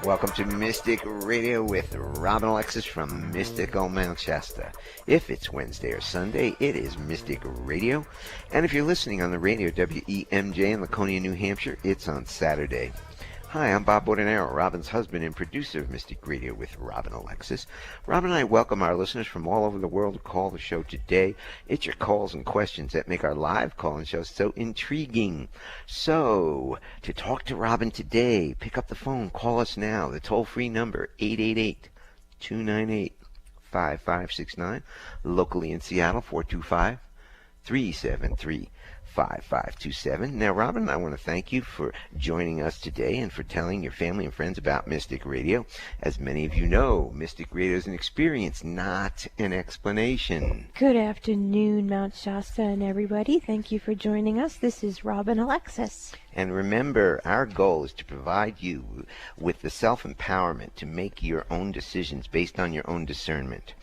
Welcome to Mystic Radio with Robin Alexis from Mystical Mount Shasta. If it's Wednesday or Sunday, it is Mystic Radio. And if you're listening on the radio, WEMJ in Laconia, New Hampshire, it's on Saturday. Hi, I'm Bob Bordenaro, Robin's husband and producer of Mystic Radio with Robin Alexis. Robin and I welcome our listeners from all over the world to call the show today. It's your calls and questions that make our live call-in show so intriguing. So, to talk to Robin today, pick up the phone, call us now. The toll-free number, 888-298-5569. Locally in Seattle, 425-373-5527. Now, Robin, I want to thank you for joining us today and for telling your family and friends about Mystic Radio. As many of you know, Mystic Radio is an experience, not an explanation. Good afternoon, Mount Shasta and everybody. Thank you for joining us. This is Robin Alexis. And remember, our goal is to provide you with the self-empowerment to make your own decisions based on your own discernment.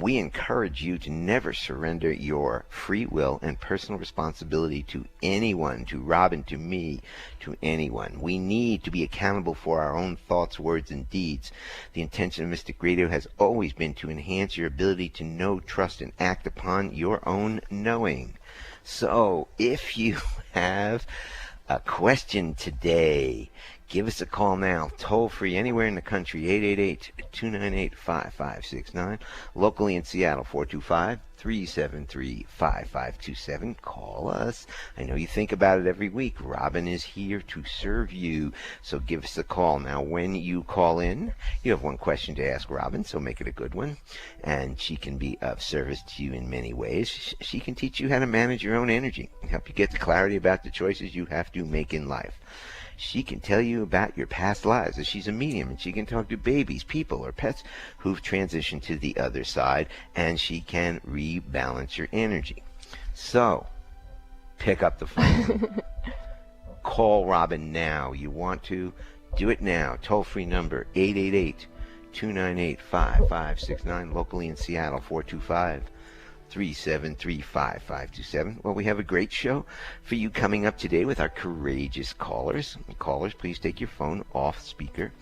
We encourage you to never surrender your free will and personal responsibility to anyone, to Robin, to me, to anyone. We need to be accountable for our own thoughts, words, and deeds. The intention of Mystic Radio has always been to enhance your ability to know, trust, and act upon your own knowing. So, if you have a question today, give us a call now, toll-free, anywhere in the country, 888-298-5569. Locally in Seattle, 425-373-5527. Call us. I know you think about it every week. Robin is here to serve you, so give us a call. Now, when you call in, you have one question to ask Robin, so make it a good one, and she can be of service to you in many ways. She can teach you how to manage your own energy and help you get the clarity about the choices you have to make in life. She can tell you about your past lives, as she's a medium, and she can talk to babies, people, or pets who've transitioned to the other side, and she can rebalance your energy. So, pick up the phone. Call Robin now. You want to? Do it now. Toll-free number, 888-298-5569. Locally in Seattle, 425-373-5527. Well, we have a great show for you coming up today with our courageous callers. Callers, please take your phone off speaker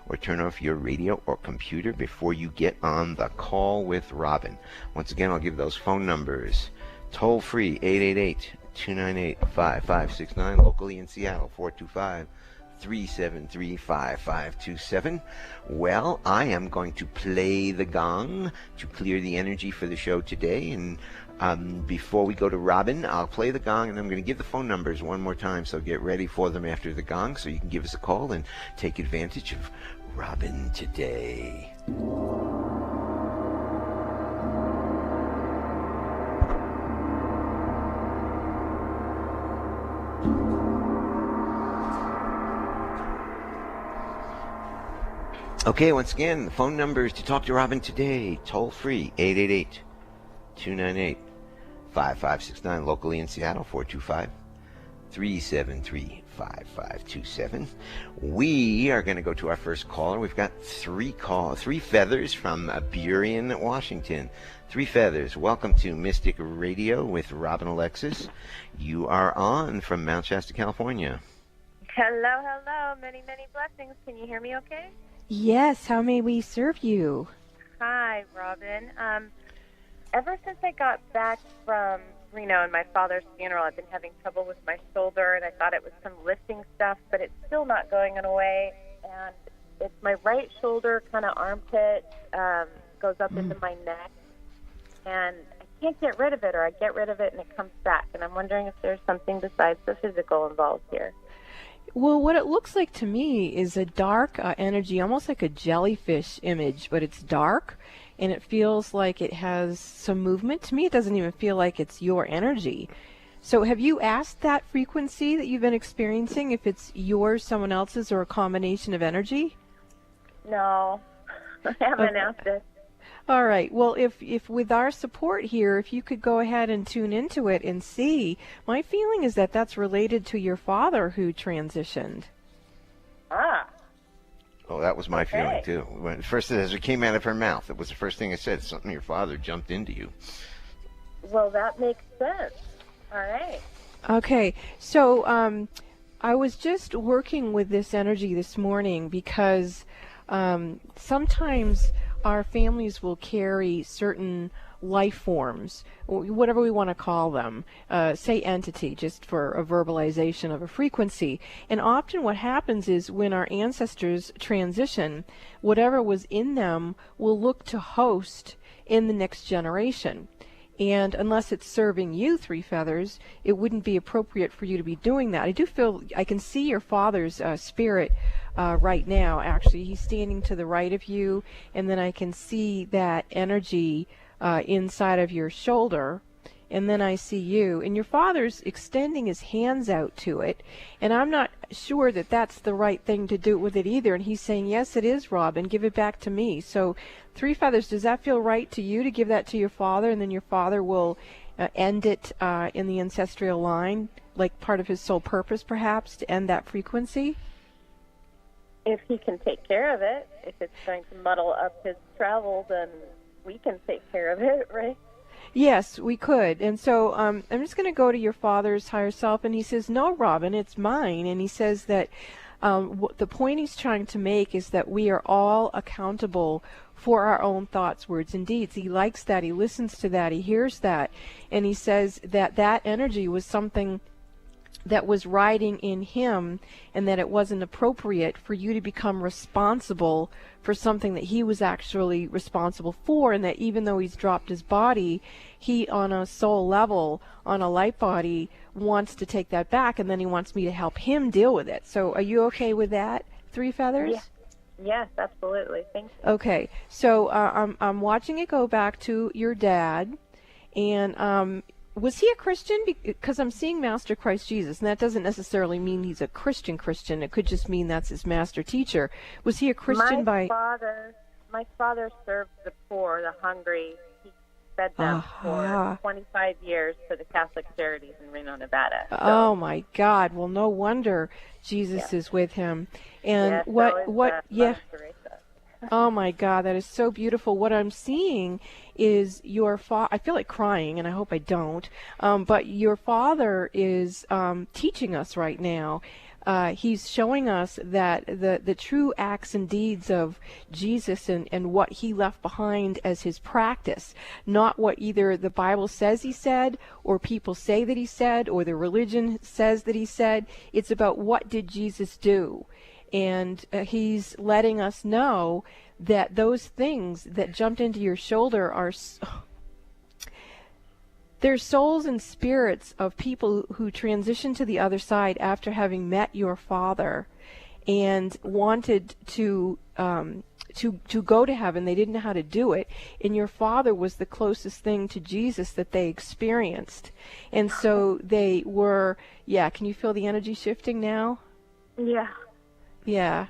or turn off your radio or computer before you get on the call with Robin. Once again, I'll give those phone numbers. Toll free, 888-298-5569. Locally in Seattle, 425-373-5527. Well, I am going to play the gong to clear the energy for the show today. And before we go to Robin, I'll play the gong, and I'm going to give the phone numbers one more time. So get ready for them after the gong so you can give us a call and take advantage of Robin today. Okay, once again, the phone numbers to talk to Robin today, toll free, 888-298-5569, locally in Seattle, 425-373-5527. We are going to go to our first caller. We've got three feathers from Burien, Washington. Three feathers. Welcome to Mystic Radio with Robin Alexis. You are on from Mount Shasta, California. Hello, hello. Many, many blessings. Can you hear me okay? Yes, how may we serve you? Hi, Robin. Ever since I got back from Reno and my father's funeral, I've been having trouble with my shoulder, and I thought it was some lifting stuff, but it's still not going away. And it's my right shoulder, kind of armpit, goes up into my neck, and I can't get rid of it, or I get rid of it and it comes back. And I'm wondering if there's something besides the physical involved here. Well, what it looks like to me is a dark energy, almost like a jellyfish image, but it's dark, and it feels like it has some movement. To me, it doesn't even feel like it's your energy. So have you asked that frequency that you've been experiencing, if it's yours, someone else's, or a combination of energy? No, I haven't asked it. All right. Well, if with our support here, if you could go ahead and tune into it and see, my feeling is that that's related to your father who transitioned. Ah. Oh, that was my feeling, too. When first, as it came out of her mouth, it was the first thing I said. Something your father jumped into you. Well, that makes sense. All right. Okay, so I was just working with this energy this morning because sometimes our families will carry certain life forms, whatever we want to call them, say entity, just for a verbalization of a frequency. And often what happens is when our ancestors transition, whatever was in them will look to host in the next generation. And unless it's serving you, Three Feathers, it wouldn't be appropriate for you to be doing that. I do feel, I can see your father's spirit right now, actually. He's standing to the right of you, and then I can see that energy inside of your shoulder, and then I see you. And your father's extending his hands out to it, and I'm not sure that that's the right thing to do with it either. And he's saying, yes, it is, Robin, give it back to me. So, Three Feathers, does that feel right to you to give that to your father, and then your father will end it in the ancestral line, like part of his soul purpose, perhaps, to end that frequency? If he can take care of it, if it's going to muddle up his travel, then we can take care of it, right? Yes, we could. And so I'm just going to go to your father's higher self, and he says, no, Robin, it's mine. And he says that the point he's trying to make is that we are all accountable for our own thoughts, words, and deeds. He likes that. He listens to that. He hears that. And he says that that energy was something that was riding in him, and that it wasn't appropriate for you to become responsible for something that he was actually responsible for, and that even though he's dropped his body, he, on a soul level, on a light body, wants to take that back, and then he wants me to help him deal with it. So are you okay with that, Three Feathers? Yeah. Yes, absolutely. Thank you. Okay, so I'm watching it go back to your dad, and was he a Christian? Because I'm seeing Master Christ Jesus, and that doesn't necessarily mean he's a Christian. It could just mean that's his master teacher. Was he a Christian my father served the poor, the hungry. He fed them for 25 years for the Catholic Charities in Reno, Nevada. So, oh my God! Well, no wonder Jesus is with him. And Mother Teresa. Oh my God, that is so beautiful. What I'm seeing is your father. I feel like crying, and I hope I don't. But your father is teaching us right now. He's showing us that the true acts and deeds of Jesus and what he left behind as his practice, not what either the Bible says he said, or people say that he said, or the religion says that he said. It's about what did Jesus do. And he's letting us know that those things that jumped into your shoulder are they're souls and spirits of people who transitioned to the other side after having met your father and wanted to go to heaven. They didn't know how to do it, and your father was the closest thing to Jesus that they experienced. And so they were, can you feel the energy shifting now? Yeah. Yeah.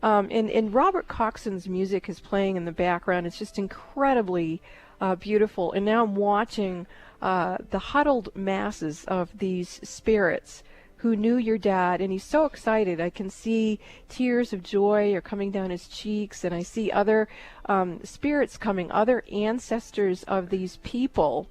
And Robert Coxon's music is playing in the background. It's just incredibly beautiful. And now I'm watching the huddled masses of these spirits who knew your dad, and he's so excited. I can see tears of joy are coming down his cheeks, and I see other spirits coming, other ancestors of these people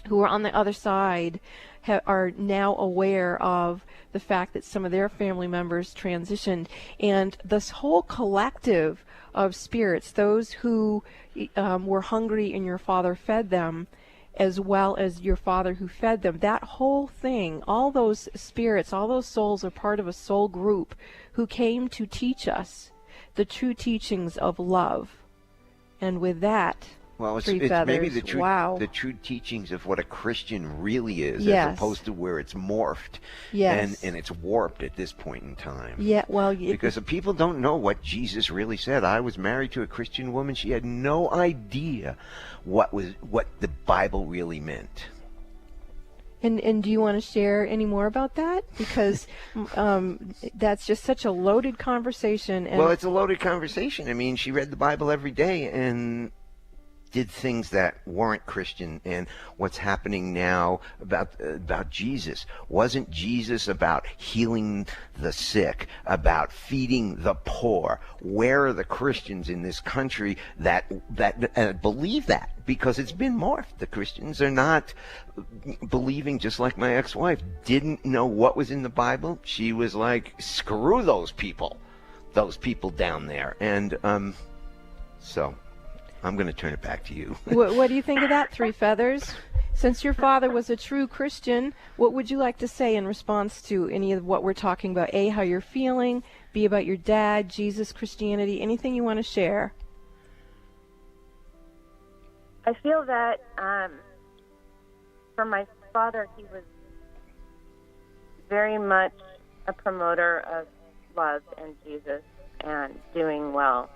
who are on the other side are now aware of the fact that some of their family members transitioned. And this whole collective of spirits, those who were hungry and your father fed them, as well as your father who fed them, that whole thing, all those spirits, all those souls are part of a soul group who came to teach us the true teachings of love. And with that, well, it's feathers. Maybe the true, wow. the true teachings of what a Christian really is, yes. as opposed to where it's morphed and it's warped at this point in time. Yeah, well, because the people don't know what Jesus really said. I was married to a Christian woman. She had no idea what the Bible really meant. And do you want to share any more about that? Because that's just such a loaded conversation. And well, it's a loaded conversation. I mean, she read the Bible every day, and did things that weren't Christian. And what's happening now about Jesus, wasn't Jesus about healing the sick, about feeding the poor? Where are the Christians in this country that believe that? Because it's been morphed. The Christians are not believing, just like my ex-wife didn't know what was in the Bible. She was like, screw those people down there. And so I'm going to turn it back to you. What do you think of that, Three Feathers? Since your father was a true Christian, what would you like to say in response to any of what we're talking about? A, how you're feeling, B, about your dad, Jesus, Christianity, anything you want to share? I feel that for my father, he was very much a promoter of love and Jesus and doing well.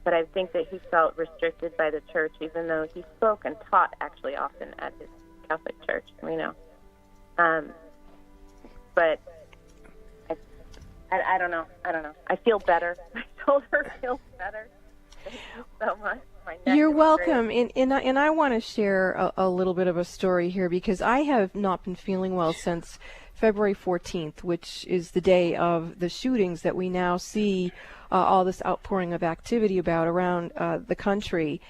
But I think that he felt restricted by the church, even though he spoke and taught actually often at his Catholic church, But I don't know. I feel better. My shoulder feels better. Thank you so much. You're welcome. And I want to share a little bit of a story here, because I have not been feeling well since February 14th, which is the day of the shootings that we now see all this outpouring of activity about around the country.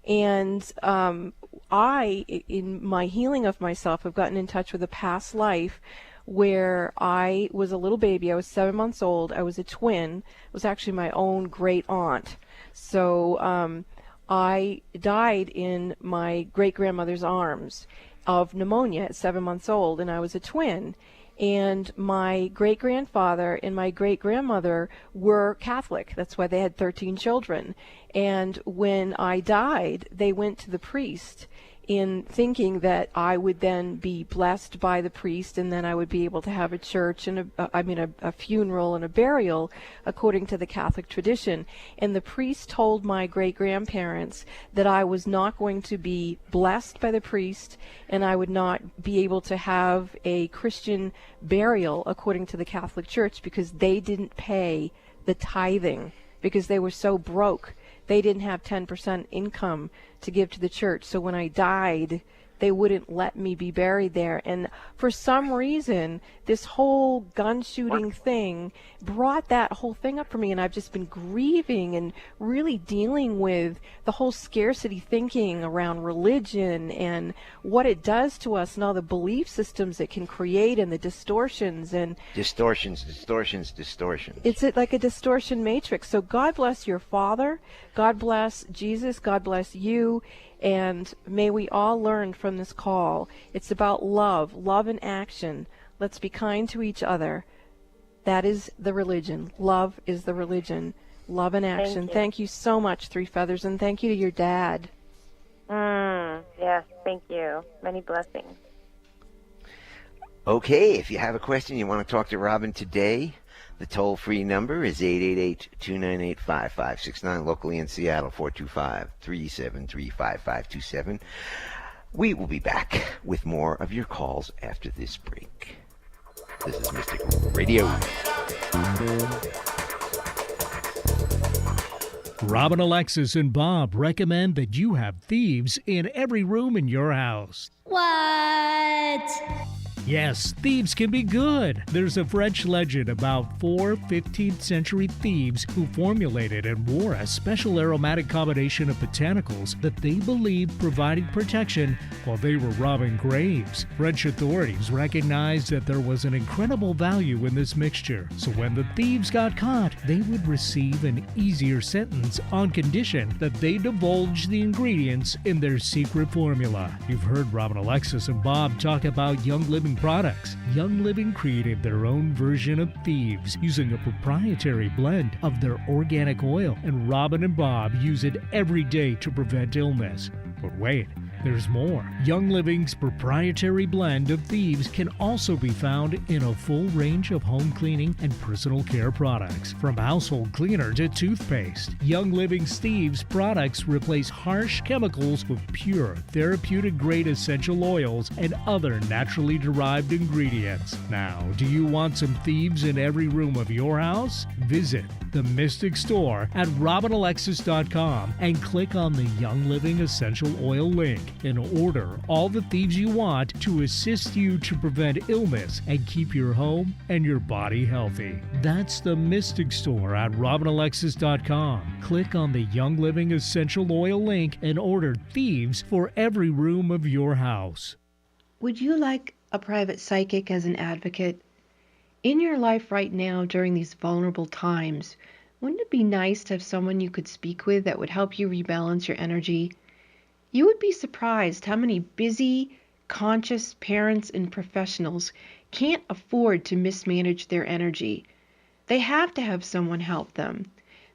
And I, in my healing of myself, have gotten in touch with a past life where I was a little baby. I was 7 months old. I was a twin. It was actually my own great aunt. So I died in my great-grandmother's arms of pneumonia at 7 months old, and I was a twin. And my great-grandfather and my great-grandmother were Catholic. That's why they had 13 children. And when I died, they went to the priest in thinking that I would then be blessed by the priest, and then I would be able to have a church and a funeral and a burial according to the Catholic tradition. And the priest told my great-grandparents that I was not going to be blessed by the priest, and I would not be able to have a Christian burial according to the Catholic Church, because they didn't pay the tithing, because they were so broke. They didn't have 10% income to give to the church. So when I died, they wouldn't let me be buried there. And for some reason, this whole gun shooting thing brought that whole thing up for me. And I've just been grieving and really dealing with the whole scarcity thinking around religion and what it does to us and all the belief systems it can create and the distortions. And Distortions. It's like a distortion matrix. So God bless your father. God bless Jesus. God bless you. And may we all learn from this call. It's about love in action. Let's be kind to each other. That is the religion. Love is the religion. Love in action. Thank you so much, Three Feathers, and thank you to your dad. Yes, thank you. Many blessings. Okay, if you have a question you want to talk to Robin today, the toll-free number is 888-298-5569, locally in Seattle, 425-373-5527. We will be back with more of your calls after this break. This is Mystic Radio. Robin, Alexis, and Bob recommend that you have thieves in every room in your house. What? Yes, thieves can be good. There's a French legend about 4 15th century thieves who formulated and wore a special aromatic combination of botanicals that they believed provided protection while they were robbing graves. French authorities recognized that there was an incredible value in this mixture, so when the thieves got caught, they would receive an easier sentence on condition that they divulge the ingredients in their secret formula. You've heard Robin, Alexis, and Bob talk about Young Living products. Young Living created their own version of thieves using a proprietary blend of their organic oil, and Robin and Bob use it every day to prevent illness. But wait, there's more. Young Living's proprietary blend of Thieves can also be found in a full range of home cleaning and personal care products. From household cleaner to toothpaste, Young Living's Thieves products replace harsh chemicals with pure, therapeutic-grade essential oils and other naturally derived ingredients. Now, do you want some Thieves in every room of your house? Visit the Mystic Store at RobinAlexis.com and click on the Young Living Essential Oil link and order all the Thieves you want to assist you to prevent illness and keep your home and your body healthy. That's the Mystic Store at RobinAlexis.com. Click on the Young Living Essential Oil link and order Thieves for every room of your house. Would you like a private psychic as an advocate? In your life right now during these vulnerable times, wouldn't it be nice to have someone you could speak with that would help you rebalance your energy? You would be surprised how many busy, conscious parents and professionals can't afford to mismanage their energy. They have to have someone help them.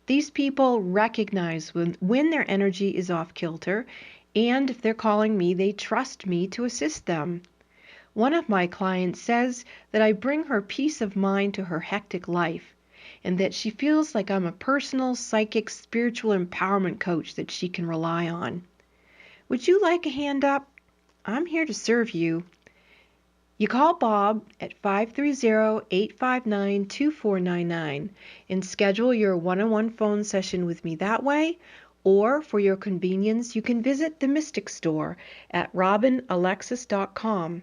These people recognize when their energy is off kilter, and if they're calling me, they trust me to assist them. One of my clients says that I bring her peace of mind to her hectic life, and that she feels like I'm a personal, psychic, spiritual empowerment coach that she can rely on. Would you like a hand up? I'm here to serve you. You call Bob at 530-859-2499 and schedule your one-on-one phone session with me that way, or for your convenience, you can visit the Mystic Store at RobinAlexis.com.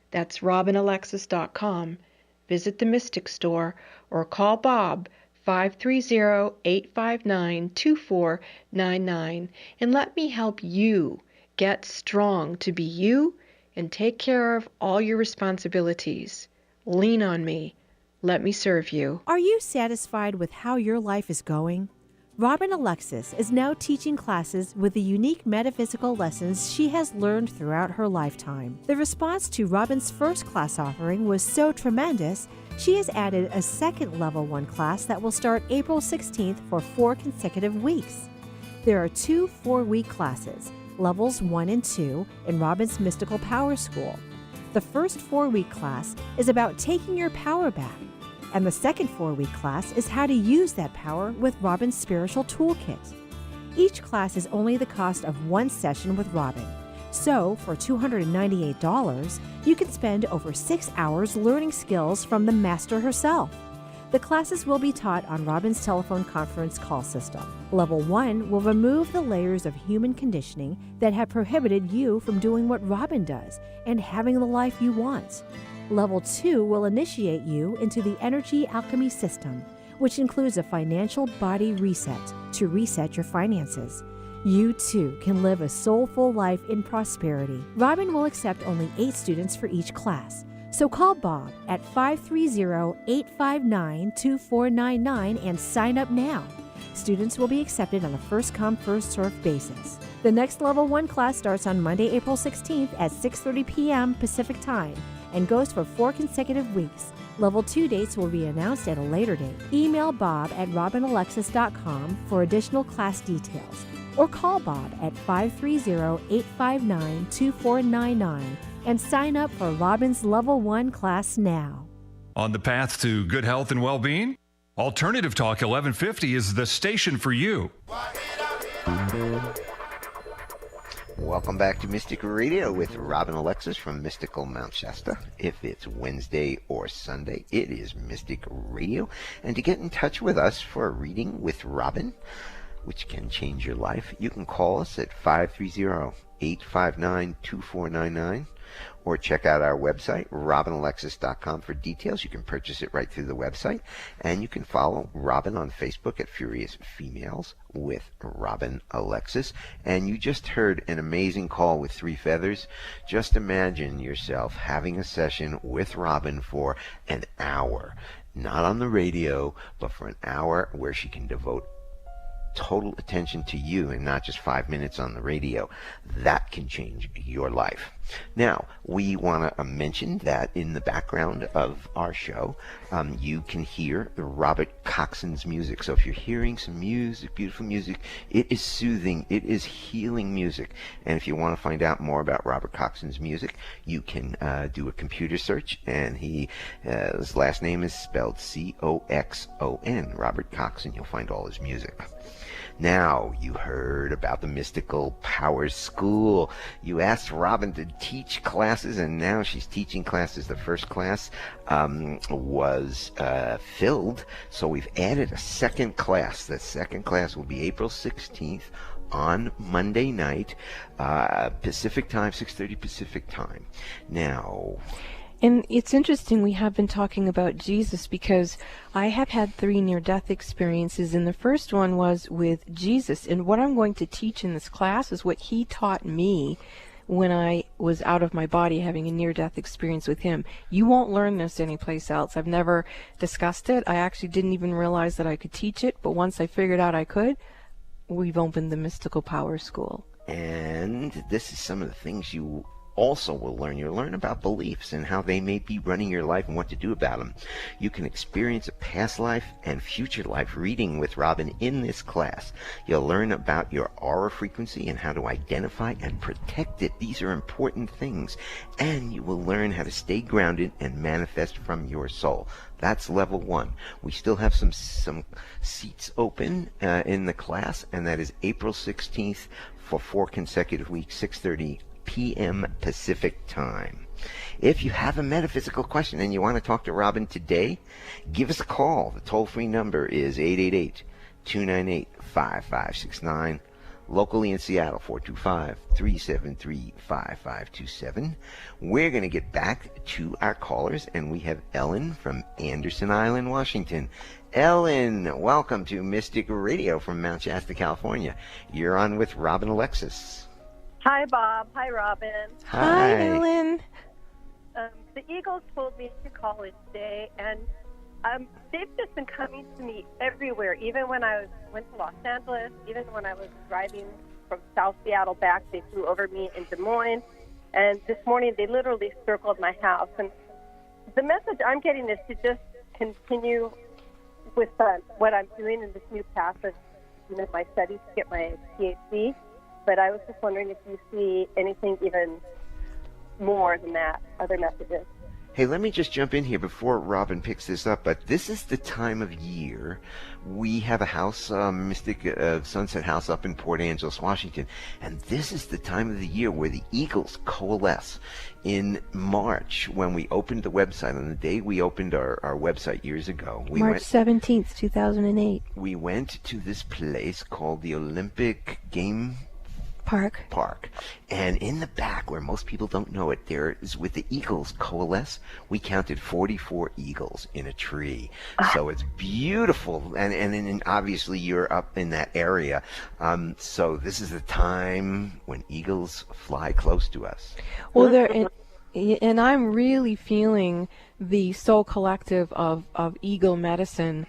That's RobinAlexis.com. Visit the Mystic Store or call Bob 530-859-2499 and let me help you get strong to be you and take care of all your responsibilities. Lean on me. Let me serve you. Are you satisfied with how your life is going? Robin Alexis is now teaching classes with the unique metaphysical lessons she has learned throughout her lifetime. The response to Robin's first class offering was so tremendous, she has added a second Level 1 class that will start April 16th for 4 consecutive weeks. There are 2 4-week classes, Levels 1 and 2, in Robin's Mystical Power School. The first 4-week class is about taking your power back, and the second 4-week class is how to use that power with Robin's Spiritual Toolkit. Each class is only the cost of 1 session with Robin. So, for $298, you can spend over 6 hours learning skills from the master herself. The classes will be taught on Robin's telephone conference call system. Level 1 will remove the layers of human conditioning that have prohibited you from doing what Robin does and having the life you want. Level 2 will initiate you into the energy alchemy system, which includes a financial body reset to reset your finances. You too can live a soulful life in prosperity. Robin will accept only 8 students for each class, so call Bob at 530-859-2499 and sign up now. Students will be accepted on a first-come, first-served basis. The next Level 1 class starts on Monday, April 16th at 6:30 p.m. Pacific Time and goes for 4 consecutive weeks. Level 2 dates will be announced at a later date. Email Bob at RobinAlexis.com for additional class details, or call Bob at 530-859-2499 and sign up for Robin's Level 1 class now. On the path to good health and well-being? Alternative Talk 1150 is the station for you. Welcome back to Mystic Radio with Robin Alexis from Mystical Mount Shasta. If it's Wednesday or Sunday, it is Mystic Radio. And to get in touch with us for a reading with Robin, which can change your life, you can call us at 530-859-2499 or check out our website, RobinAlexis.com, for details. You can purchase it right through the website, and you can follow Robin on Facebook at Furious Females with Robin Alexis. And you just heard an amazing call with 3 feathers. Just imagine yourself having a session with Robin for an hour, not on the radio, but for an hour where she can devote total attention to you and not just 5 minutes on the radio. That can change your life. Now, we want to mention that in the background of our show, you can hear Robert Coxon's music. So if you're hearing some music, beautiful music, it is soothing, it is healing music. And if you want to find out more about Robert Coxon's music, you can do a computer search, and his last name is spelled C-O-X-O-N, Robert Coxon. You'll find all his music. Now, you heard about the Mystical Powers School. You asked Robin to teach classes, and now she's teaching classes. The first class was filled, so we've added a second class. The second class will be April 16th on Monday night, Pacific time, 6:30 Pacific time. Now... And it's interesting, we have been talking about Jesus because I have had 3 near-death experiences, and the first one was with Jesus. And what I'm going to teach in this class is what he taught me when I was out of my body having a near-death experience with him. You won't learn this anyplace else. I've never discussed it. I actually didn't even realize that I could teach it, but once I figured out I could, we've opened the Mystical Powers School. And this is some of the things you also will learn. You'll learn about beliefs and how they may be running your life and what to do about them. You can experience a past life and future life reading with Robin in this class. You'll learn about your aura frequency and how to identify and protect it. These are important things. And you will learn how to stay grounded and manifest from your soul. That's level 1. We still have some seats open in the class, and that is April 16th for 4 consecutive weeks, 6:30 p.m. Pacific time. If you have a metaphysical question and you want to talk to Robin today, give us a call. The toll-free number is 888-298-5569. Locally in Seattle, 425-373-5527. We're going to get back to our callers, and we have Ellen from Anderson Island, Washington. Ellen, welcome to Mystic Radio from Mount Shasta, California. You're on with Robin Alexis. Hi, Bob. Hi, Robin. Hi, Ellen. The Eagles told me to call in today, and they've just been coming to me everywhere. Even when I went to Los Angeles, even when I was driving from South Seattle back, they flew over me in Des Moines. And this morning, they literally circled my house. And the message I'm getting is to just continue with what I'm doing in this new path of my studies to get my PhD. But I was just wondering if you see anything even more than that, other messages. Hey, let me just jump in here before Robin picks this up, but this is the time of year. We have a house, Mystic Sunset House up in Port Angeles, Washington, and this is the time of the year where the Eagles coalesce. In March, when we opened the website, on the day we opened our website years ago, March 17th, 2008. We went to this place called the Olympic Game Park. And in the back, where most people don't know it, there is, with the eagles coalesce, we counted 44 eagles in a tree. So it's beautiful. And obviously you're up in that area. So this is the time when eagles fly close to us. Well, and I'm really feeling the soul collective of eagle medicine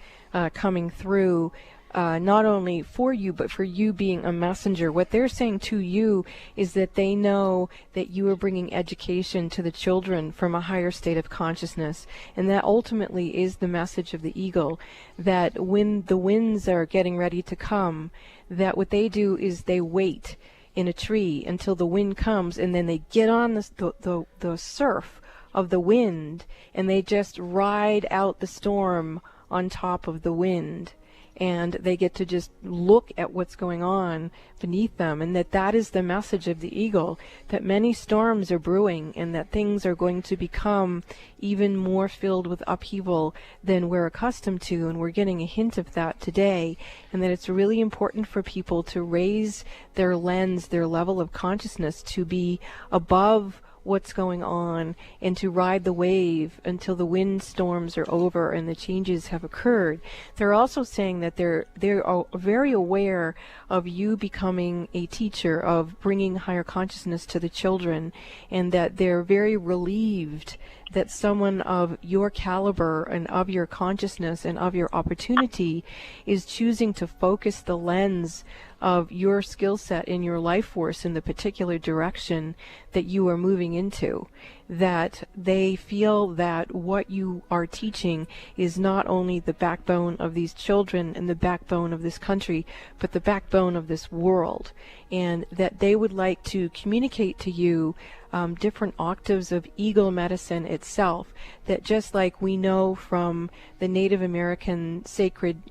coming through. Not only for you, but for you being a messenger. What they're saying to you is that they know that you are bringing education to the children from a higher state of consciousness. And that ultimately is the message of the eagle, that when the winds are getting ready to come, that what they do is they wait in a tree until the wind comes, and then they get on the surf of the wind, and they just ride out the storm on top of the wind. And they get to just look at what's going on beneath them, and that is the message of the eagle, that many storms are brewing and that things are going to become even more filled with upheaval than we're accustomed to, and we're getting a hint of that today, and that it's really important for people to raise their lens, their level of consciousness, to be above what's going on and to ride the wave until the wind storms are over and the changes have occurred. They're also saying that they're very aware of you becoming a teacher, of bringing higher consciousness to the children, and that they're very relieved that someone of your caliber and of your consciousness and of your opportunity is choosing to focus the lens of your skill set and your life force in the particular direction that you are moving into, that they feel that what you are teaching is not only the backbone of these children and the backbone of this country, but the backbone of this world, and that they would like to communicate to you different octaves of eagle medicine itself, that just like we know from the Native American sacred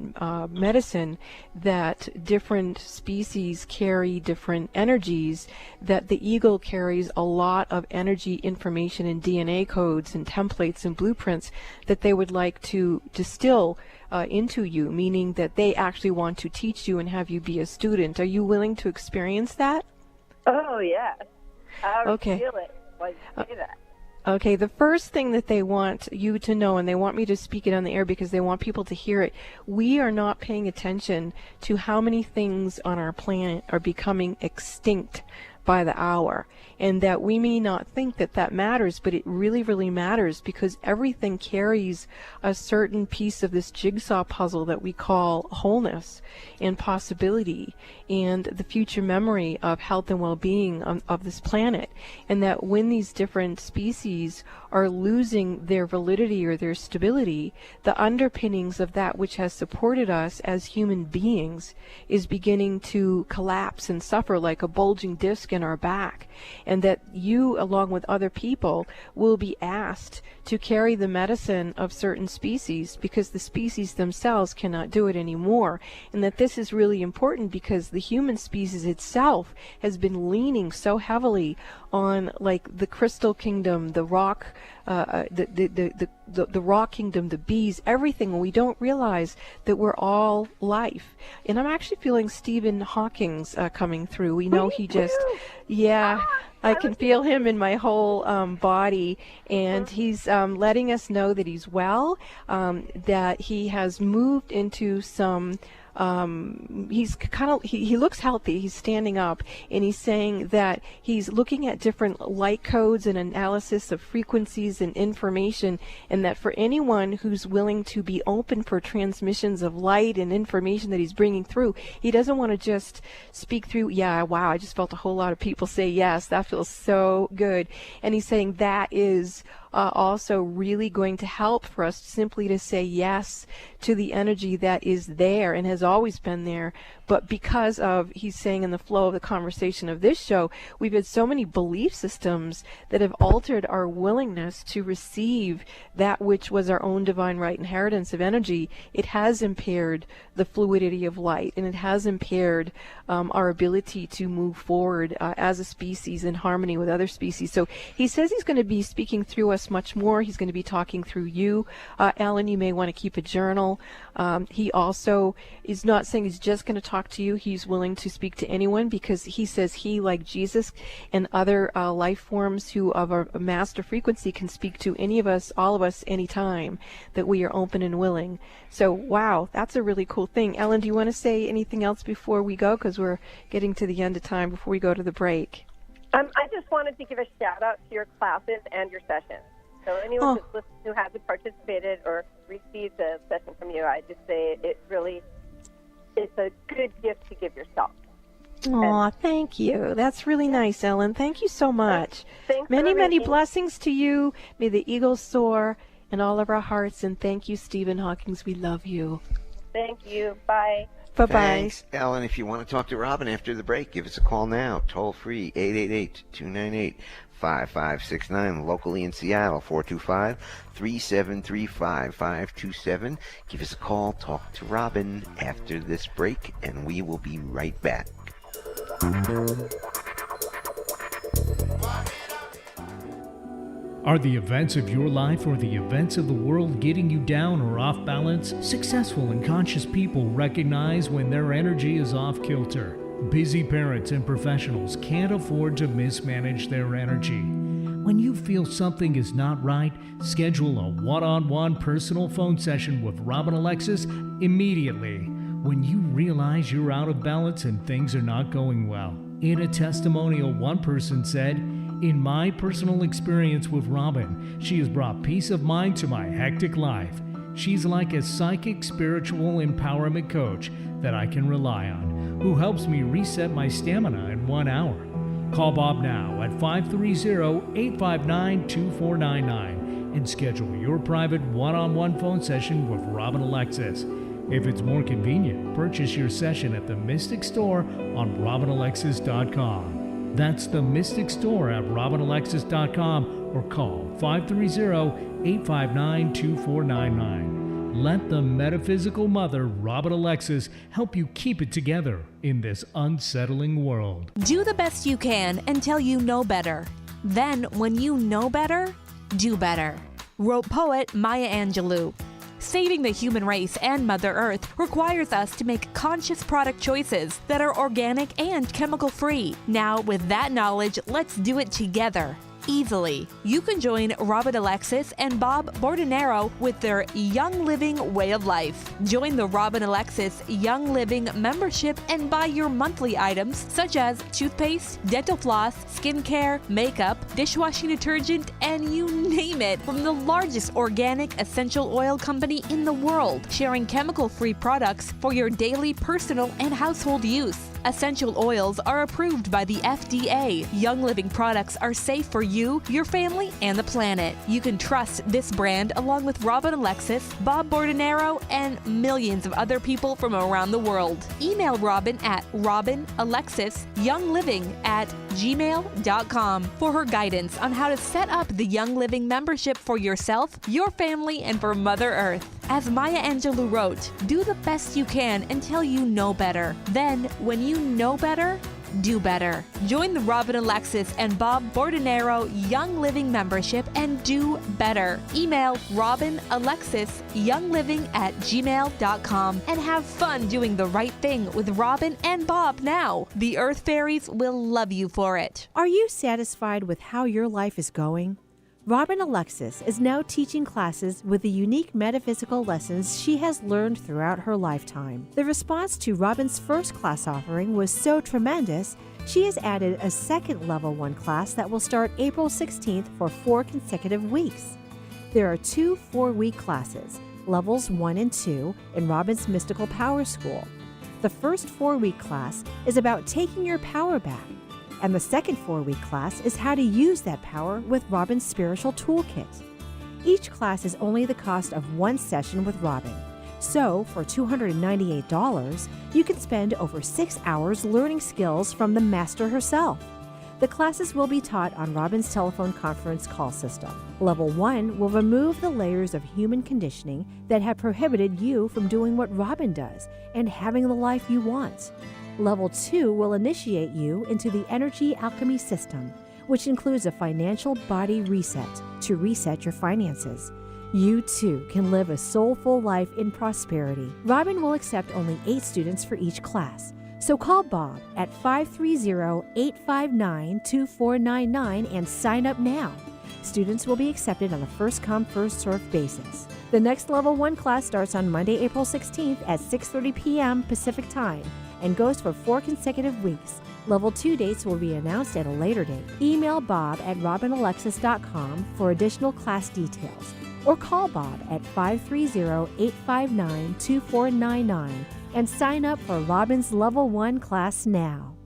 medicine that different species carry different energies, that the eagle carries a lot of energy information and DNA codes and templates and blueprints that they would like to distill into you, meaning that they actually want to teach you and have you be a student. Are you willing to experience that? Oh, yes. I Okay. feel it when you say that. Okay, the first thing that they want you to know, and they want me to speak it on the air because they want people to hear it, we are not paying attention to how many things on our planet are becoming extinct by the hour, and that we may not think that that matters, but it really, really matters, because everything carries a certain piece of this jigsaw puzzle that we call wholeness and possibility and the future memory of health and well-being of this planet. And that when these different species are losing their validity or their stability, the underpinnings of that which has supported us as human beings is beginning to collapse and suffer like a bulging disc in our back. And that you, along with other people, will be asked to carry the medicine of certain species because the species themselves cannot do it anymore. And that this is really important because the human species itself has been leaning so heavily on like the crystal kingdom, the rock, the rock kingdom, the bees, everything. We don't realize that we're all life. And I'm actually feeling Stephen Hawking's coming through. We know he just, yeah, I can feel him in my whole body, and he's letting us know that he's well, that he has moved into some he's kind of, he looks healthy, he's standing up, and he's saying that he's looking at different light codes and analysis of frequencies and information, and that for anyone who's willing to be open for transmissions of light and information that he's bringing through, he doesn't want to just speak through, yeah, wow, I just felt a whole lot of people say yes, that feels so good. And he's saying that is also really going to help for us simply to say yes to the energy that is there and has always been there. But because of, he's saying in the flow of the conversation of this show, we've had so many belief systems that have altered our willingness to receive that which was our own divine right inheritance of energy. It has impaired the fluidity of light, and it has impaired our ability to move forward as a species in harmony with other species. So he says he's going to be speaking through us much more. He's going to be talking through you. Alan, you may want to keep a journal. He also is not saying he's just going to talk to you. He's willing to speak to anyone, because he says he, like Jesus and other life forms who of a master frequency, can speak to any of us, all of us, anytime that we are open and willing. So, wow, that's a really cool thing. Ellen, do you want to say anything else before we go? Because we're getting to the end of time before we go to the break. I just wanted to give a shout out to your classes and your sessions. So anyone who's listened who hasn't participated or received a session from you, I just say it's a good gift to give yourself. Aw, thank you. That's really nice, Ellen. Thank you so much. Thanks Many, for many making- blessings to you. May the eagles soar in all of our hearts. And thank you, Stephen Hawkins. We love you. Thank you. Bye. Bye-bye. Thanks, Ellen. If you want to talk to Robin after the break, give us a call now. Toll free, 888-298-5569. Locally in Seattle, 425-3735-527. Give us a call. Talk to Robin after this break, and we will be right back. Are the events of your life or the events of the world getting you down or off balance? Successful and conscious people recognize when their energy is off kilter. Busy parents and professionals can't afford to mismanage their energy. When you feel something is not right, schedule a one-on-one personal phone session with Robin Alexis immediately when you realize you're out of balance and things are not going well. In a testimonial, one person said, In my personal experience with Robin, she has brought peace of mind to my hectic life. She's like a psychic spiritual empowerment coach that I can rely on, who helps me reset my stamina in 1 hour. Call Bob now at 530-859-2499 and schedule your private one-on-one phone session with Robin Alexis. If it's more convenient, purchase your session at the Mystic Store on RobinAlexis.com. That's the Mystic Store at RobinAlexis.com or call 530-859-2499. Let the metaphysical mother, Robin Alexis, help you keep it together in this unsettling world. Do the best you can until you know better. Then, when you know better, do better. Wrote poet Maya Angelou. Saving the human race and Mother Earth requires us to make conscious product choices that are organic and chemical-free. Now, with that knowledge, let's do it together. Easily. You can join Robin Alexis and Bob Bordenero with their Young Living way of life. Join the Robin Alexis Young Living membership and buy your monthly items such as toothpaste, dental floss, skincare, makeup, dishwashing detergent, and you name it, from the largest organic essential oil company in the world, sharing chemical-free products for your daily, personal, and household use. Essential oils are approved by the FDA. Young Living products are safe for you, your family, and the planet. You can trust this brand along with Robin Alexis, Bob Bordenero, and millions of other people from around the world. Email Robin at robinalexisyoungliving@gmail.com for her guidance on how to set up the Young Living membership for yourself, your family, and for Mother Earth. As Maya Angelou wrote, do the best you can until you know better. Then, when you know better, do better. Join the Robin Alexis and Bob Bordenero Young Living membership and do better. Email robinalexisyoungliving@gmail.com and have fun doing the right thing with Robin and Bob now. The Earth Fairies will love you for it. Are you satisfied with how your life is going? Robin Alexis is now teaching classes with the unique metaphysical lessons she has learned throughout her lifetime. The response to Robin's first class offering was so tremendous, she has added a second Level 1 class that will start April 16th for 4 consecutive weeks. There are 2 4-week classes, Levels 1 and 2, in Robin's Mystical Power School. The first 4-week class is about taking your power back, and the second 4-week class is how to use that power with Robin's Spiritual Toolkit. Each class is only the cost of 1 session with Robin. So, for $298, you can spend over 6 hours learning skills from the master herself. The classes will be taught on Robin's telephone conference call system. Level 1 will remove the layers of human conditioning that have prohibited you from doing what Robin does and having the life you want. Level 2 will initiate you into the energy alchemy system, which includes a financial body reset to reset your finances. You too can live a soulful life in prosperity. Robin will accept only 8 students for each class, so call Bob at 530-859-2499 and sign up now. Students will be accepted on a first-come, first-served basis. The next Level 1 class starts on Monday, April 16th at 6:30 p.m. Pacific Time and goes for 4 consecutive weeks. Level 2 dates will be announced at a later date. Email Bob at robinalexis.com for additional class details, or call Bob at 530-859-2499 and sign up for Robin's Level 1 class now.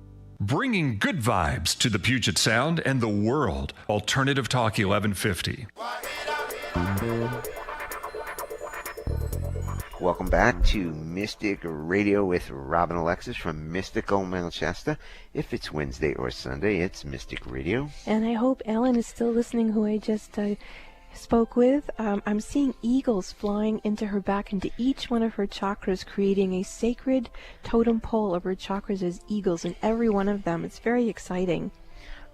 Bringing good vibes to the Puget Sound and the world. Alternative Talk 1150. Welcome back to Mystic Radio with Robin Alexis from Mystical Mount Shasta. If it's Wednesday or Sunday, it's Mystic Radio. And I hope Ellen is still listening, who I just spoke with. I'm seeing eagles flying into her back, into each one of her chakras, creating a sacred totem pole of her chakras as eagles in every one of them. It's very exciting.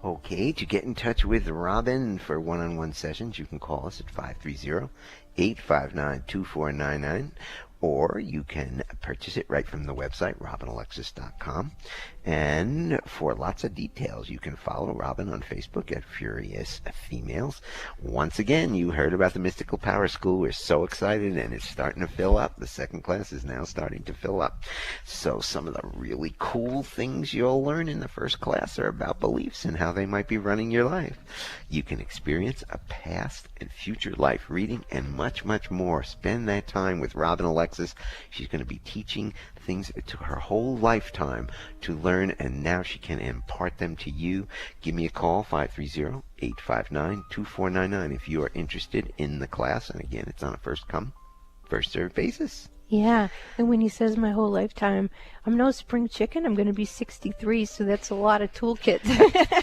Okay, to get in touch with Robin for one-on-one sessions, you can call us at 530-859-2499, or you can purchase it right from the website, robinalexis.com. And for lots of details, you can follow Robin on Facebook at Furious Females. Once again, you heard about the Mystical Power School. We're so excited, and it's starting to fill up. The second class is now starting to fill up. So some of the really cool things you'll learn in the first class are about beliefs and how they might be running your life. You can experience a past and future life reading and much, much more. Spend that time with Robin Alexis. She's going to be teaching things to her whole lifetime to learn, and now she can impart them to you. Give me a call, 530-859-2499, if you are interested in the class. And again, it's on a first come, first served basis. Yeah, and when he says my whole lifetime, I'm no spring chicken. I'm going to be 63, so that's a lot of toolkit.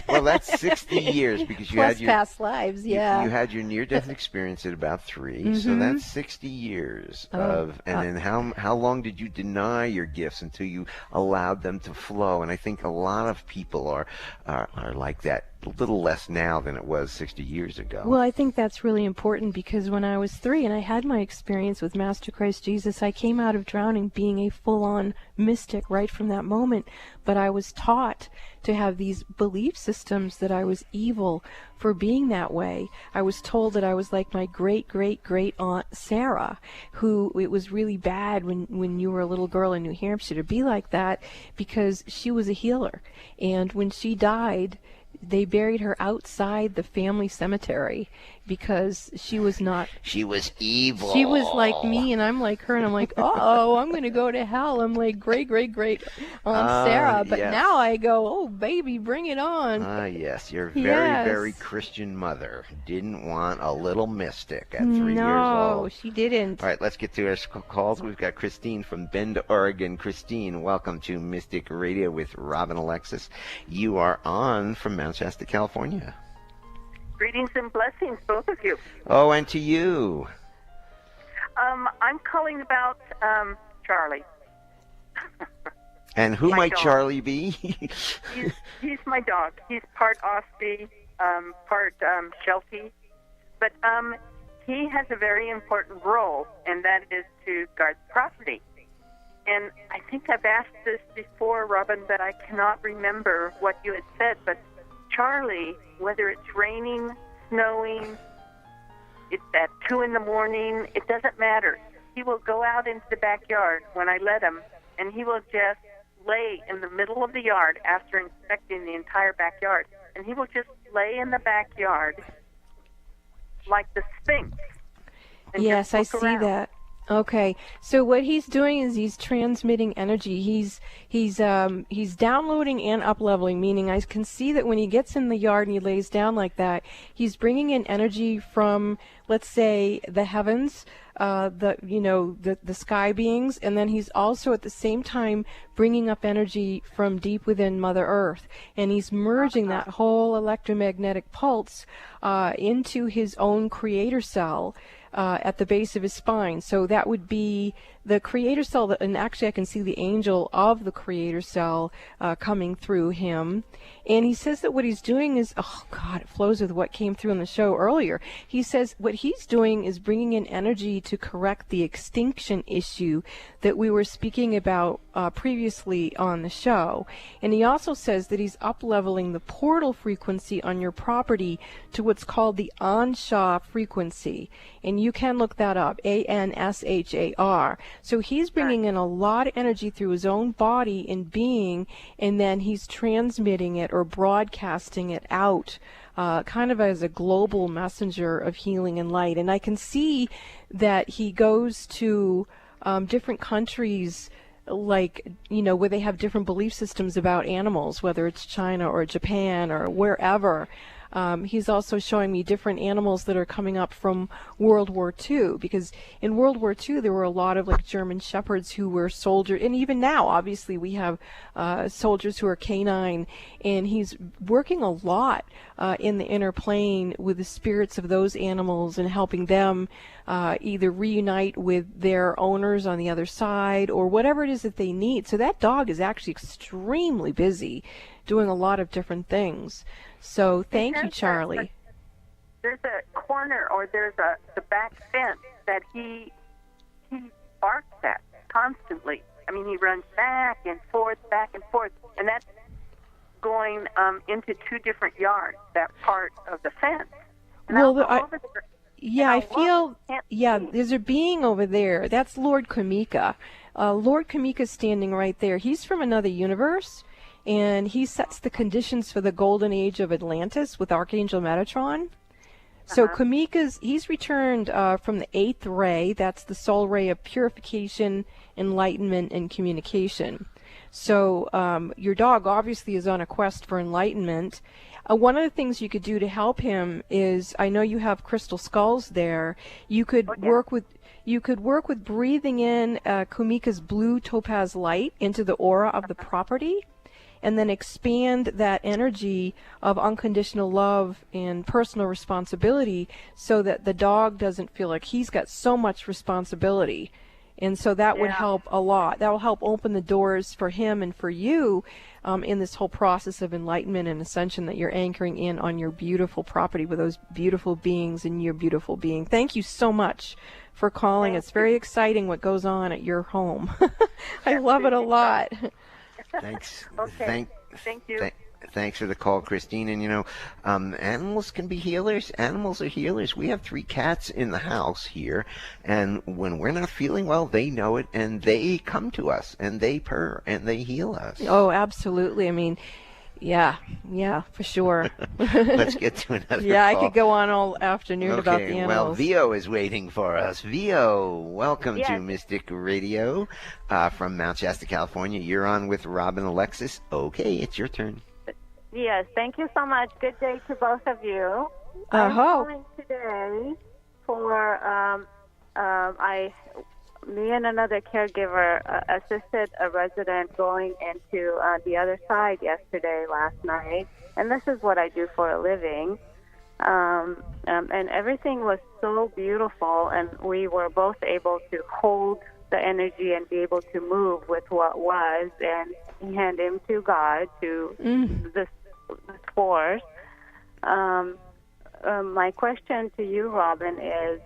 Well, that's 60 years because you Plus had your past lives, yeah. You had your near-death experience at about 3, so that's 60 years of. And then how long did you deny your gifts until you allowed them to flow? And I think a lot of people are like that. A little less now than it was 60 years ago. Well, I think that's really important because when I was 3 and I had my experience with Master Christ Jesus, I came out of drowning being a full-on mystic right from that moment. But I was taught to have these belief systems that I was evil for being that way. I was told that I was like my great-great-great Aunt Sarah, who it was really bad when you were a little girl in New Hampshire to be like that because she was a healer. And when she died, they buried her outside the family cemetery because she was not... She was evil. She was like me, and I'm like her, and I'm like, uh-oh, I'm going to go to hell. I'm like great-great-great Aunt Sarah. But yes. now I go, oh, baby, bring it on. Yes, your very, Yes. very Christian mother didn't want a little mystic at 3 years No, old. she didn't. All right, let's get to our calls. We've got Christine from Bend, Oregon. Christine, welcome to Mystic Radio with Robin Alexis. You are on from Mount Shasta, California. Greetings and blessings, both of you. Oh, and to you. I'm calling about Charlie. And who My might dog. Charlie be? He's my dog. He's part Osby, part Sheltie. But he has a very important role, and that is to guard the property. And I think I've asked this before, Robin, but I cannot remember what you had said. But Charlie, whether it's raining, snowing, it's at 2 in the morning, it doesn't matter. He will go out into the backyard when I let him, and he will just lay in the middle of the yard after inspecting the entire backyard. And he will just lay in the backyard like the Sphinx. And Yes, I just look see around. that. Okay, so what he's doing is he's transmitting energy. He's downloading and up-leveling, meaning I can see that when he gets in the yard and he lays down like that, he's bringing in energy from, let's say, the heavens, the sky beings, and then he's also at the same time bringing up energy from deep within Mother Earth, and he's merging that whole electromagnetic pulse into his own creator cell. At the base of his spine. So that would be the creator cell, and actually I can see the angel of the creator cell coming through him. And he says that what he's doing is, oh God, it flows with what came through in the show earlier. He says what he's doing is bringing in energy to correct the extinction issue that we were speaking about previously on the show. And he also says that he's up-leveling the portal frequency on your property to what's called the Anshar frequency. And you can look that up, ANSHAR. So he's bringing in a lot of energy through his own body and being, and then he's transmitting it or broadcasting it out kind of as a global messenger of healing and light. And I can see that he goes to different countries, like, where they have different belief systems about animals, whether it's China or Japan or wherever. He's also showing me different animals that are coming up from World War II, because in World War II there were a lot of like German shepherds who were soldiers, and even now obviously we have soldiers who are canine, and he's working a lot in the inner plane with the spirits of those animals and helping them either reunite with their owners on the other side or whatever it is that they need. So that dog is actually extremely busy doing a lot of different things. So thank you, Charlie. There's a corner, or there's the back fence that he barks at constantly. I mean, he runs back and forth, and that's going into two different yards, that part of the fence. And there's a being over there. That's Lord Kamika. Lord Kamika's standing right there. He's from another universe, and he sets the conditions for the golden age of Atlantis with Archangel Metatron. So he's returned from the 8th ray. That's the soul ray of purification, enlightenment, and communication. So your dog obviously is on a quest for enlightenment. One of the things you could do to help him is, I know you have crystal skulls there. You could work with breathing in Kamika's blue topaz light into the aura of the property, and then expand that energy of unconditional love and personal responsibility so that the dog doesn't feel like he's got so much responsibility. And so that would help a lot. That will help open the doors for him and for you in this whole process of enlightenment and ascension that you're anchoring in on your beautiful property with those beautiful beings and your beautiful being. Thank you so much for calling. It's very exciting what goes on at your home. I love it a lot. Thanks. Okay. Thank you. Thanks for the call, Christine. And, animals can be healers. Animals are healers. We have 3 cats in the house here, and when we're not feeling well, they know it, and they come to us, and they purr, and they heal us. Oh, absolutely. I mean, yeah, for sure. Let's get to another call. I could go on all afternoon about the animals. Well, Vio is waiting for us. Vio, welcome to Mystic Radio from Mount Shasta, California. You're on with Robin Alexis. Okay, it's your turn. Yes, thank you so much. Good day to both of you. I'm calling today for me and another caregiver assisted a resident going into the other side last night, and this is what I do for a living. And everything was so beautiful, and we were both able to hold the energy and be able to move with what was and hand him to God, to this force. My question to you, Robin, is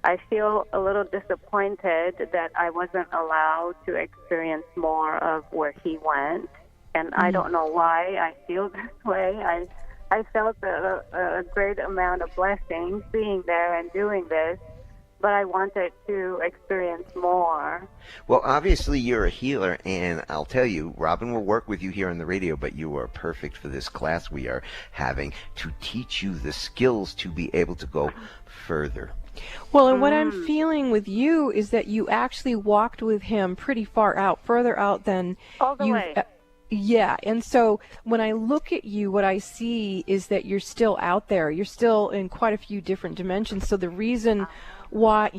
I feel a little disappointed that I wasn't allowed to experience more of where he went, and I don't know why I feel this way. I felt a great amount of blessings being there and doing this, but I wanted to experience more. Well, obviously you're a healer, and I'll tell you, Robin will work with you here on the radio, but you are perfect for this class we are having to teach you the skills to be able to go further. Well, and what I'm feeling with you is that you actually walked with him pretty far out, further out than all the way. And so when I look at you, what I see is that you're still out there. You're still in quite a few different dimensions. So the reason why,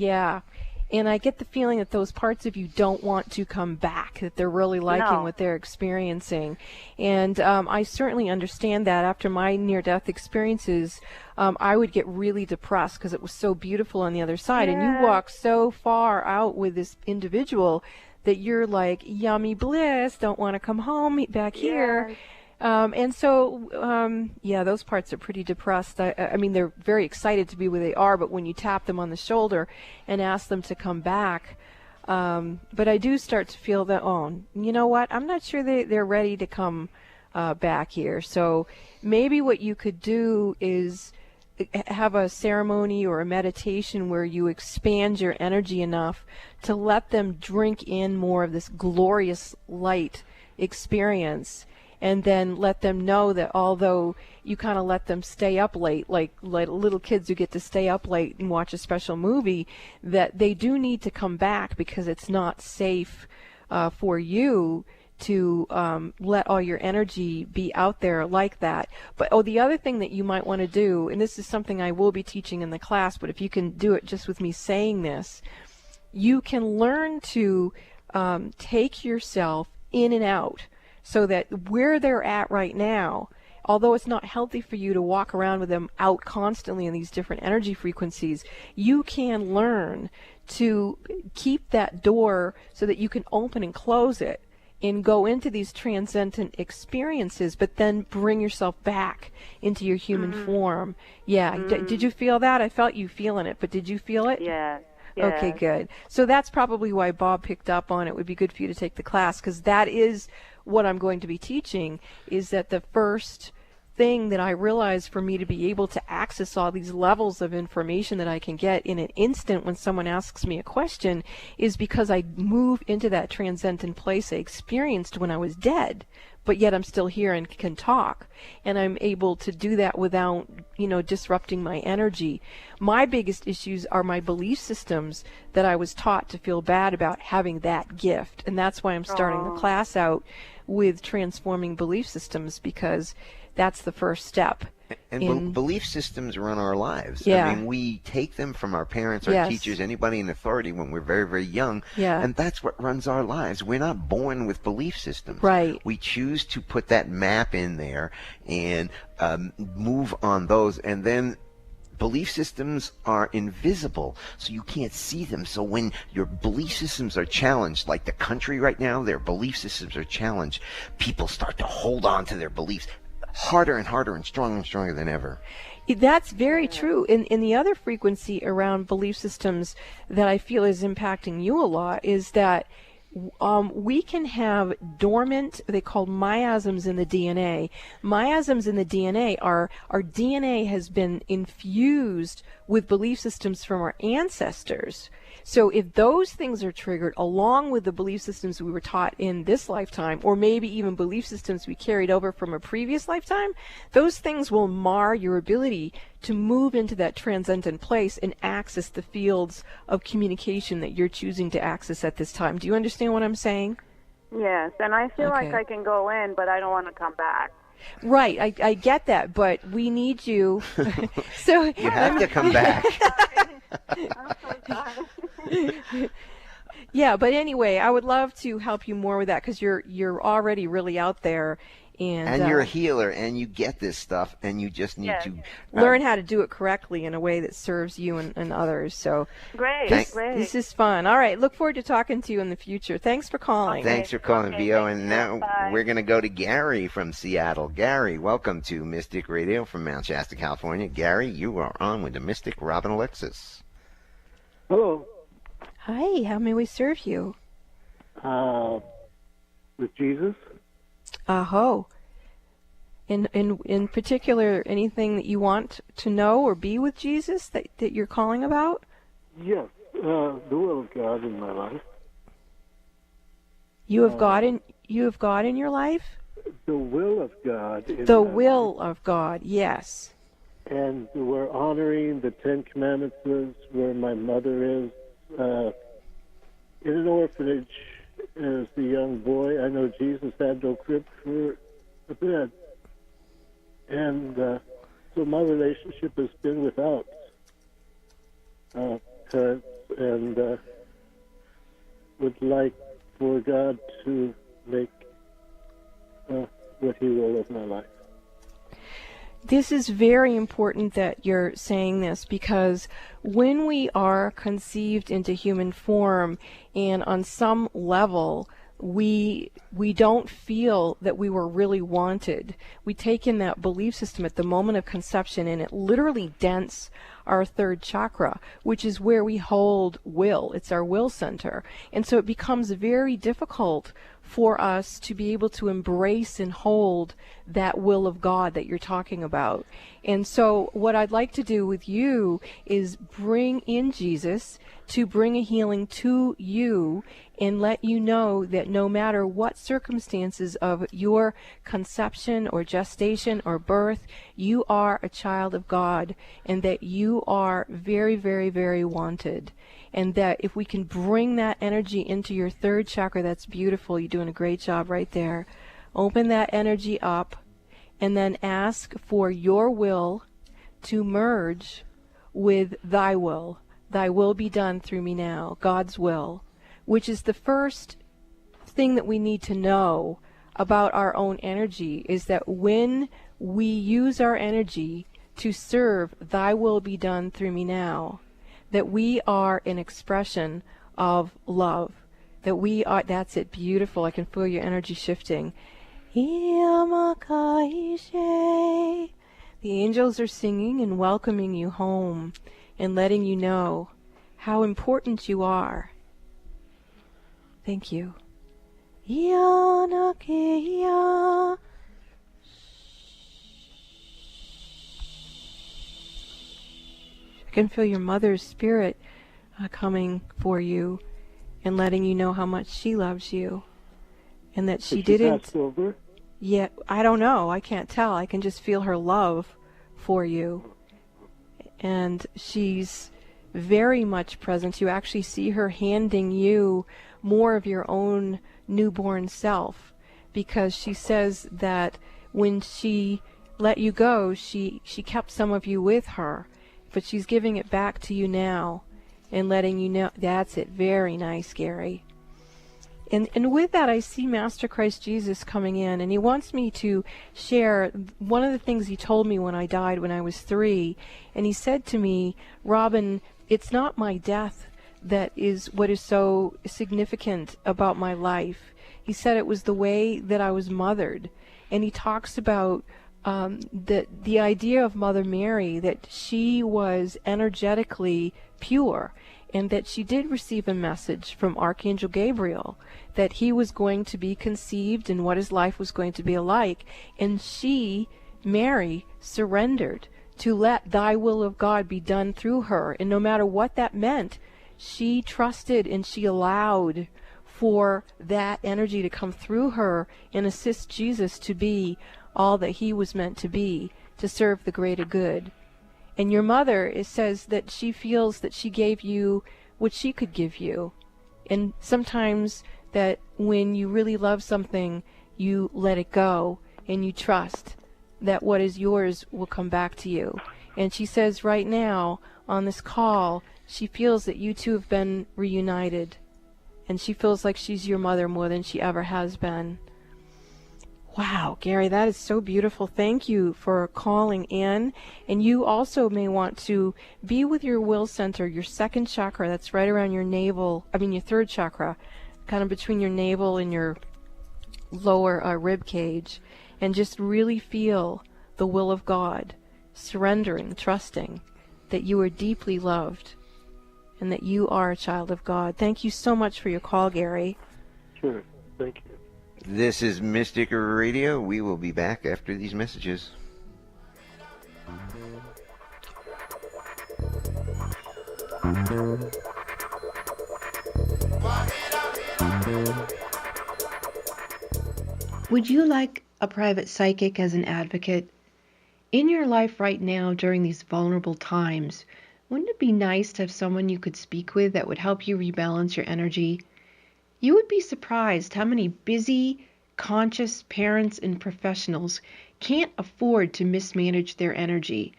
and I get the feeling that those parts of you don't want to come back, that they're really liking what they're experiencing. And I certainly understand that. After my near-death experiences, I would get really depressed because it was so beautiful on the other side. And you walk so far out with this individual that you're like, yummy bliss, don't want to come home back here. And so, those parts are pretty depressed. I mean, they're very excited to be where they are, but when you tap them on the shoulder and ask them to come back, but I do start to feel that, you know what, I'm not sure they're ready to come back here. So maybe what you could do is have a ceremony or a meditation where you expand your energy enough to let them drink in more of this glorious light experience, and then let them know that although you kind of let them stay up late, like little kids who get to stay up late and watch a special movie, that they do need to come back because it's not safe for you to let all your energy be out there like that. But the other thing that you might want to do, and this is something I will be teaching in the class, but if you can do it just with me saying this, you can learn to take yourself in and out, so that where they're at right now, although it's not healthy for you to walk around with them out constantly in these different energy frequencies, you can learn to keep that door so that you can open and close it and go into these transcendent experiences, but then bring yourself back into your human form. Did you feel that? I felt you feeling it, but did you feel it? Yes. Okay, good. So that's probably why Bob picked up on it. It would be good for you to take the class, because that is what I'm going to be teaching, is that the first thing that I realize for me to be able to access all these levels of information that I can get in an instant when someone asks me a question is because I move into that transcendent place I experienced when I was dead, but yet I'm still here and can talk, and I'm able to do that without, disrupting my energy. My biggest issues are my belief systems that I was taught to feel bad about having that gift, and that's why I'm starting the class out with transforming belief systems, because that's the first step. And belief systems run our lives. Yeah. I mean, we take them from our parents, our teachers, anybody in authority when we're very, very young. Yeah. And that's what runs our lives. We're not born with belief systems. Right. We choose to put that map in there and move on those. And then belief systems are invisible, so you can't see them. So when your belief systems are challenged, like the country right now, their belief systems are challenged, people start to hold on to their beliefs harder and harder and stronger than ever. That's very true. And the other frequency around belief systems that I feel is impacting you a lot is that we can have dormant, they call miasms in the DNA. Miasms in the DNA are, our DNA has been infused with belief systems from our ancestors. So if those things are triggered along with the belief systems we were taught in this lifetime, or maybe even belief systems we carried over from a previous lifetime, those things will mar your ability to move into that transcendent place and access the fields of communication that you're choosing to access at this time. Do you understand what I'm saying? Yes, and I feel like I can go in, but I don't want to come back. Right, I get that, but we need you. So you have to come back. Yeah, but anyway, I would love to help you more with that, because you're already really out there, and you're a healer, and you get this stuff, and you just need to learn how to do it correctly in a way that serves you and others. So great. This is fun. All right, look forward to talking to you in the future. Thanks for calling. Thanks for calling, Vio. And now we're going to go to Gary from Seattle. Gary, welcome to Mystic Radio from Mount Shasta, California. Gary, you are on with the Mystic Robin Alexis. Hello. Hi, how may we serve you? With Jesus. Aho. In particular, anything that you want to know or be with Jesus that you're calling about? Yes, the will of God in my life. You have God in your life? The will of God. The will of God, yes. And we're honoring the Ten Commandments where my mother is in an orphanage as a young boy. I know Jesus had no crib for a bed. And so my relationship has been without parents, and would like for God to make what He will of my life. This is very important that you're saying this, because when we are conceived into human form, and on some level we don't feel that we were really wanted, we take in that belief system at the moment of conception, and it literally dents our third chakra, which is where we hold will. It's our will center. And so it becomes very difficult for us to be able to embrace and hold that will of God that you're talking about. And so what I'd like to do with you is bring in Jesus to bring a healing to you, and let you know that no matter what circumstances of your conception or gestation or birth, you are a child of God, and that you are very, very, very wanted. And that if we can bring that energy into your third chakra, that's beautiful. You're doing a great job right there. Open that energy up, and then ask for your will to merge with thy will. Thy will be done through me now, God's will, which is the first thing that we need to know about our own energy, is that when we use our energy to serve thy will be done through me now, that we are an expression of love, that we are, that's it, beautiful. I can feel your energy shifting. The angels are singing and welcoming you home and letting you know how important you are. Thank you. I can feel your mother's spirit coming for you and letting you know how much she loves you, and that she didn't. Passed over? Yeah, I don't know. I can't tell. I can just feel her love for you, and she's very much present. You actually see her handing you more of your own newborn self, because she says that when she let you go, she kept some of you with her, but she's giving it back to you now and letting you know. That's it. Very nice, Gary. And with that, I see Master Christ Jesus coming in, and he wants me to share one of the things he told me when I died when I was 3. And he said to me, Robin, it's not my death that is what is so significant about my life. He said it was the way that I was mothered. And he talks about the idea of Mother Mary, that she was energetically pure, and that she did receive a message from Archangel Gabriel that he was going to be conceived and what his life was going to be like. And she, Mary, surrendered to let thy will of God be done through her. And no matter what that meant, she trusted and she allowed for that energy to come through her and assist Jesus to be all that he was meant to be, to serve the greater good. And your mother, it says that she feels that she gave you what she could give you. And sometimes that when you really love something, you let it go and you trust that what is yours will come back to you. And she says right now on this call, she feels that you two have been reunited. And she feels like she's your mother more than she ever has been. Wow, Gary, that is so beautiful. Thank you for calling in. And you also may want to be with your will center, your second chakra, that's right around your navel, your third chakra, kind of between your navel and your lower rib cage, and just really feel the will of God, surrendering, trusting that you are deeply loved and that you are a child of God. Thank you so much for your call, Gary. Sure, thank you. This is Mystic Radio. We will be back after these messages. Would you like a private psychic as an advocate? In your life right now, during these vulnerable times, wouldn't it be nice to have someone you could speak with that would help you rebalance your energy? You would be surprised how many busy, conscious parents and professionals can't afford to mismanage their energy.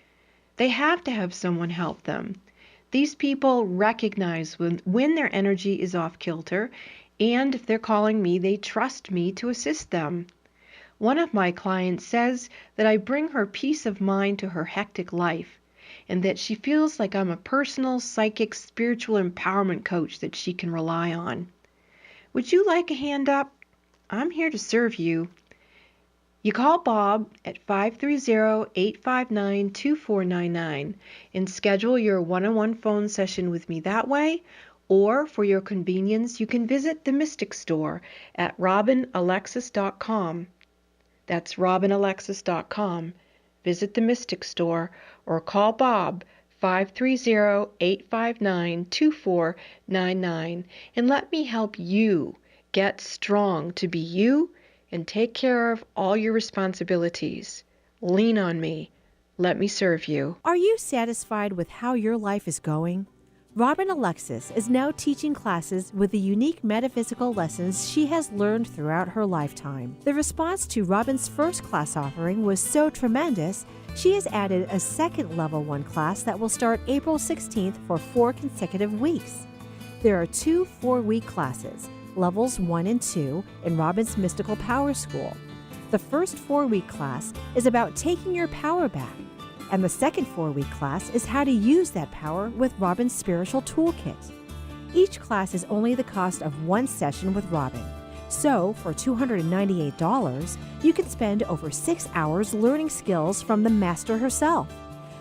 They have to have someone help them. These people recognize when their energy is off kilter, and if they're calling me, they trust me to assist them. One of my clients says that I bring her peace of mind to her hectic life, and that she feels like I'm a personal, psychic, spiritual empowerment coach that she can rely on. Would you like a hand up? I'm here to serve you. You call Bob at 530-859-2499 and schedule your one-on-one phone session with me that way, or for your convenience, you can visit the Mystic Store at robinalexis.com. That's robinalexis.com. Visit the Mystic Store or call Bob 530-859-2499 and let me help you get strong to be you and take care of all your responsibilities. Lean on me. Let me serve you. Are you satisfied with how your life is going? Robin Alexis is now teaching classes with the unique metaphysical lessons she has learned throughout her lifetime. The response to Robin's first class offering was so tremendous, she has added a second Level 1 class that will start April 16th for 4 consecutive weeks. There are 2 4-week classes, Levels 1 and 2, in Robin's Mystical Power School. The first 4-week class is about taking your power back, and the second 4-week class is how to use that power with Robin's Spiritual Toolkit. Each class is only the cost of one session with Robin. So, for $298, you can spend over 6 hours learning skills from the master herself.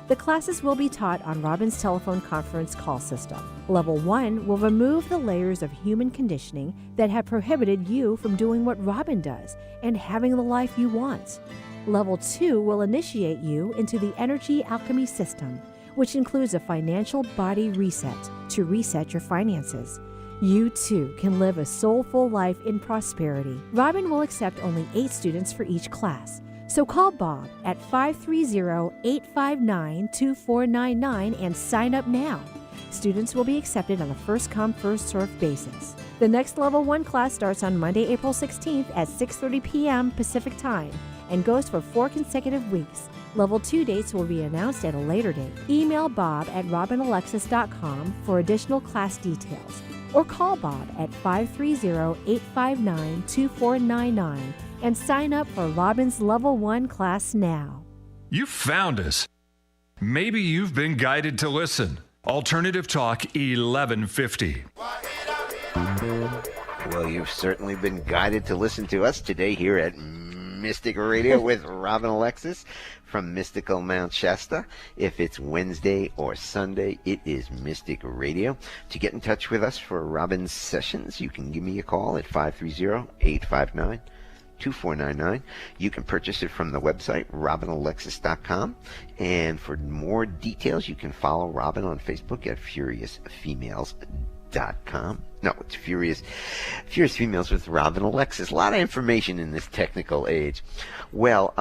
The classes will be taught on Robin's telephone conference call system. Level 1 will remove the layers of human conditioning that have prohibited you from doing what Robin does and having the life you want. Level 2 will initiate you into the energy alchemy system, which includes a financial body reset to reset your finances. You too can live a soulful life in prosperity. Robin will accept only 8 students for each class. So call Bob at 530-859-2499 and sign up now. Students will be accepted on a first-come, first-served basis. The next Level 1 class starts on Monday, April 16th at 6:30 p.m. Pacific Time and goes for 4 consecutive weeks. Level 2 dates will be announced at a later date. Email Bob at robinalexis.com for additional class details, or call Bob at 530-859-2499 and sign up for Robin's Level 1 class now. You found us. Maybe you've been guided to listen. Alternative Talk 1150. Well, you've certainly been guided to listen to us today here at Mystic Radio with Robin Alexis from Mystical Mount Shasta. If it's Wednesday or Sunday, it is Mystic Radio. To get in touch with us for Robin's sessions, you can give me a call at 530-859-2499. You can purchase it from the website, robinalexis.com. And for more details, you can follow Robin on Facebook at FuriousFemales.com. No, it's Furious Females with Robin Alexis. A lot of information in this technical age. Well,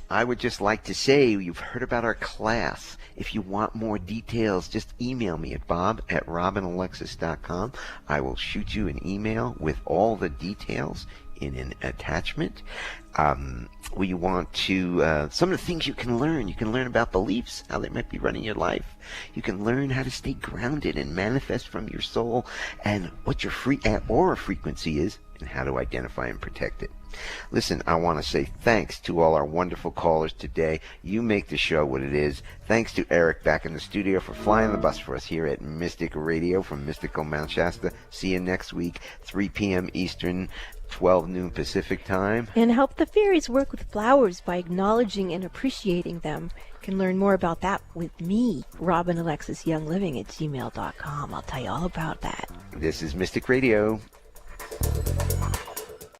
I would just like to say you've heard about our class. If you want more details, just email me at bob@robinalexis.com. I will shoot you an email with all the details in an attachment. Where you want to, some of the things you can learn about beliefs, how they might be running your life. You can learn how to stay grounded and manifest from your soul, and what your free aura frequency is, and how to identify and protect it. Listen, I want to say thanks to all our wonderful callers today. You make the show what it is. Thanks to Eric back in the studio for flying the bus for us here at Mystic Radio from Mystical Mount Shasta. See you next week, 3 p.m. Eastern, 12 noon Pacific time. And help the fairies work with flowers by acknowledging and appreciating them. You can learn more about that with me, Robin Alexis Young Living at gmail.com. I'll tell you all about that. This is Mystic Radio.